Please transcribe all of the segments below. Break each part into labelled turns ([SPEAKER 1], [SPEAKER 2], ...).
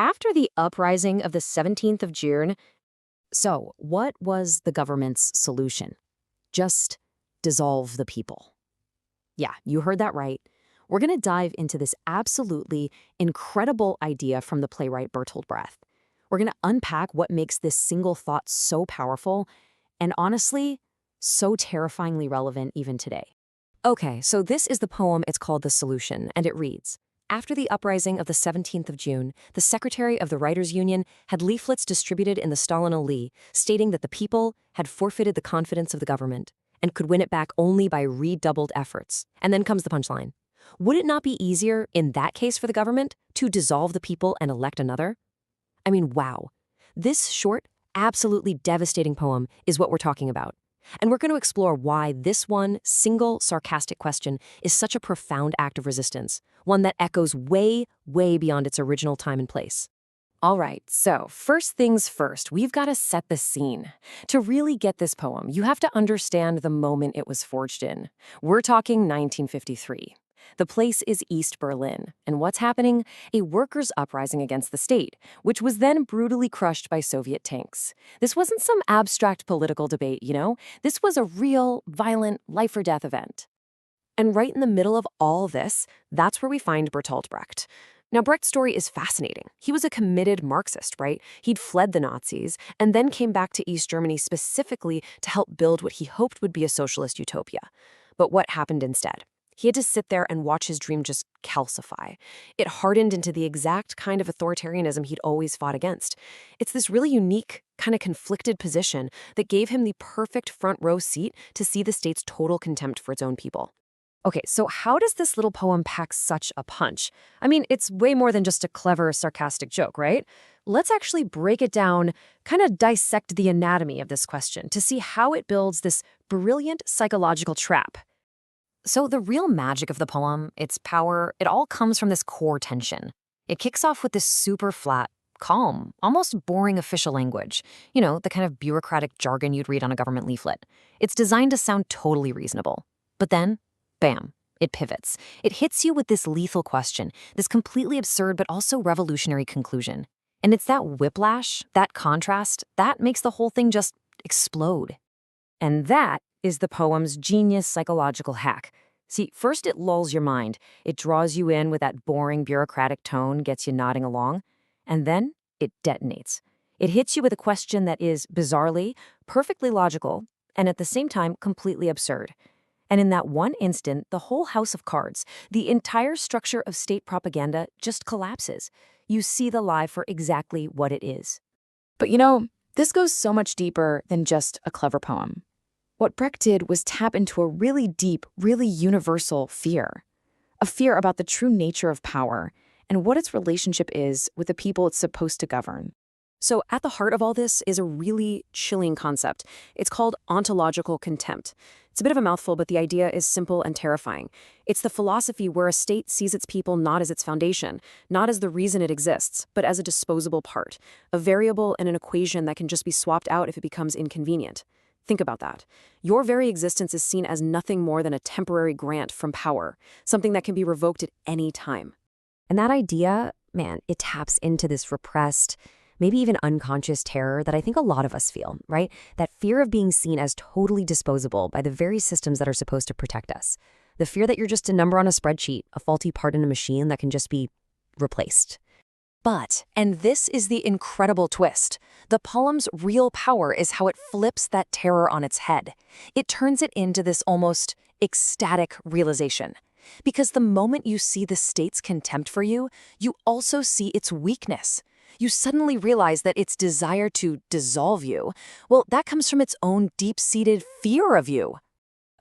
[SPEAKER 1] after the uprising of the 17th of June, so what was the government's solution? Just dissolve the people. Yeah, you heard that right. We're going to dive into this absolutely incredible idea from the playwright Bertolt Brecht. We're going to unpack what makes this single thought so powerful and honestly, so terrifyingly relevant even today.
[SPEAKER 2] Okay, so this is the poem. It's called The Solution, and it reads, after the uprising of the 17th of June, the secretary of the Writers' Union had leaflets distributed in the Stalinallee stating that the people had forfeited the confidence of the government and could win it back only by redoubled efforts. And then comes the punchline. Would it not be easier, in that case for the government, to dissolve the people and elect another? I mean, wow. This short, absolutely devastating poem is what we're talking about. And we're going to explore why this one single sarcastic question is such a profound act of resistance, one that echoes way, way beyond its original time and place. All right, so first things first, we've got to set the scene. To really get this poem, you have to understand the moment it was forged in. We're talking 1953. The place is East Berlin, and what's happening? A workers' uprising against the state, which was then brutally crushed by Soviet tanks. This wasn't some abstract political debate, you know? This was a real, violent, life-or-death event. And right in the middle of all this, that's where we find Bertolt Brecht. Now, Brecht's story is fascinating. He was a committed Marxist, right? He'd fled the Nazis and then came back to East Germany specifically to help build what he hoped would be a socialist utopia. But what happened instead? He had to sit there and watch his dream just calcify. It hardened into the exact kind of authoritarianism he'd always fought against. It's this really unique, kind of conflicted position that gave him the perfect front row seat to see the state's total contempt for its own people. Okay, so how does this little poem pack such a punch? I mean, it's way more than just a clever, sarcastic joke, right? Let's actually break it down, kind of dissect the anatomy of this question to see how it builds this brilliant psychological trap. So the real magic of the poem, its power, it all comes from this core tension. It kicks off with this super flat, calm, almost boring official language. You know, the kind of bureaucratic jargon you'd read on a government leaflet. It's designed to sound totally reasonable. But then, bam, it pivots. It hits you with this lethal question, this completely absurd but also revolutionary conclusion. And it's that whiplash, that contrast, that makes the whole thing just explode. And that is the poem's genius psychological hack. See, first it lulls your mind. It draws you in with that boring bureaucratic tone, gets you nodding along. And then it detonates. It hits you with a question that is, bizarrely, perfectly logical, and at the same time, completely absurd. And in that one instant, the whole house of cards, the entire structure of state propaganda just collapses. You see the lie for exactly what it is.
[SPEAKER 3] But you know, this goes so much deeper than just a clever poem. What Brecht did was tap into a really deep, really universal fear. A fear about the true nature of power and what its relationship is with the people it's supposed to govern.
[SPEAKER 2] So at the heart of all this is a really chilling concept. It's called ontological contempt. It's a bit of a mouthful, but the idea is simple and terrifying. It's the philosophy where a state sees its people not as its foundation, not as the reason it exists, but as a disposable part, a variable in an equation that can just be swapped out if it becomes inconvenient. Think about that. Your very existence is seen as nothing more than a temporary grant from power, something that can be revoked at any time.
[SPEAKER 1] And that idea, man, it taps into this repressed, maybe even unconscious terror that I think a lot of us feel, right? That fear of being seen as totally disposable by the very systems that are supposed to protect us. The fear that you're just a number on a spreadsheet, a faulty part in a machine that can just be replaced.
[SPEAKER 2] But, and this is the incredible twist, the poem's real power is how it flips that terror on its head. It turns it into this almost ecstatic realization. Because the moment you see the state's contempt for you, you also see its weakness. You suddenly realize that its desire to dissolve you, well, that comes from its own deep-seated fear of you.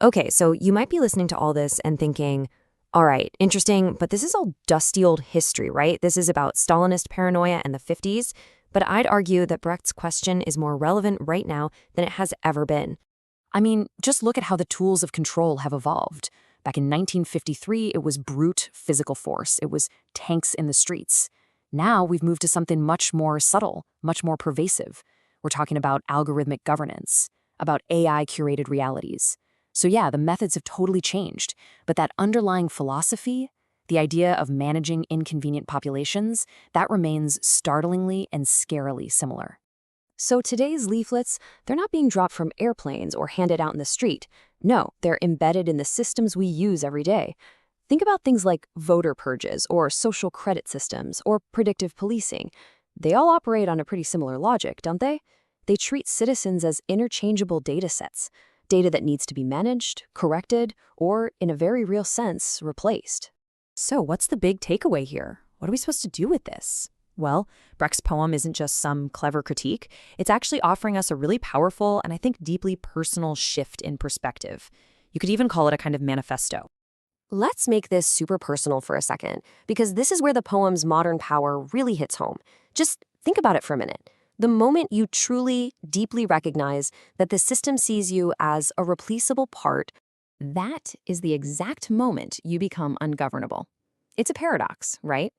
[SPEAKER 1] Okay, so you might be listening to all this and thinking, all right, interesting, but this is all dusty old history, right? This is about Stalinist paranoia in the 50s, but I'd argue that Brecht's question is more relevant right now than it has ever been.
[SPEAKER 2] I mean, just look at how the tools of control have evolved. Back in 1953, it was brute physical force. It was tanks in the streets. Now we've moved to something much more subtle, much more pervasive. We're talking about algorithmic governance, about AI-curated realities. So yeah, the methods have totally changed, but that underlying philosophy,
[SPEAKER 1] The idea of managing inconvenient populations, that remains startlingly and scarily similar.
[SPEAKER 2] So today's leaflets, they're not being dropped from airplanes or handed out in the street. No, they're embedded in the systems we use every day. Think about things like voter purges or social credit systems or predictive policing. They all operate on a pretty similar logic, don't they? They treat citizens as interchangeable data sets, data that needs to be managed, corrected, or, in a very real sense, replaced.
[SPEAKER 1] So what's the big takeaway here? What are we supposed to do with this? Well, Brecht's poem isn't just some clever critique. It's actually offering us a really powerful and I think deeply personal shift in perspective. You could even call it a kind of manifesto.
[SPEAKER 2] Let's make this super personal for a second, because this is where the poem's modern power really hits home. Just think about it for a minute. The moment you truly, deeply recognize that the system sees you as a replaceable part, that is the exact moment you become ungovernable. It's a paradox, right?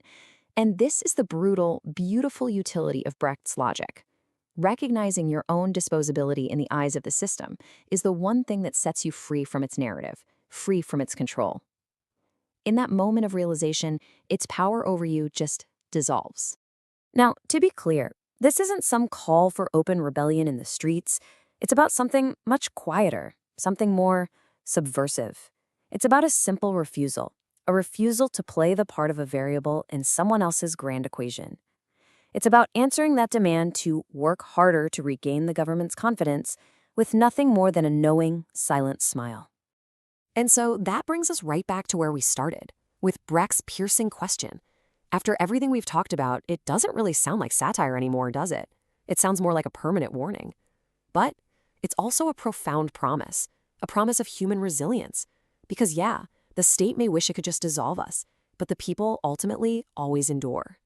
[SPEAKER 2] And this is the brutal, beautiful utility of Brecht's logic. Recognizing your own disposability in the eyes of the system is the one thing that sets you free from its narrative, free from its control. In that moment of realization, its power over you just dissolves. Now, to be clear, this isn't some call for open rebellion in the streets. It's about something much quieter, something more subversive. It's about a simple refusal, a refusal to play the part of a variable in someone else's grand equation. It's about answering that demand to work harder to regain the government's confidence with nothing more than a knowing, silent smile. And so that brings us right back to where we started, with Brecht's piercing question. After everything we've talked about, it doesn't really sound like satire anymore, does it? It sounds more like a permanent warning. But it's also a profound promise, a promise of human resilience. Because yeah, the state may wish it could just dissolve us, but the people ultimately always endure.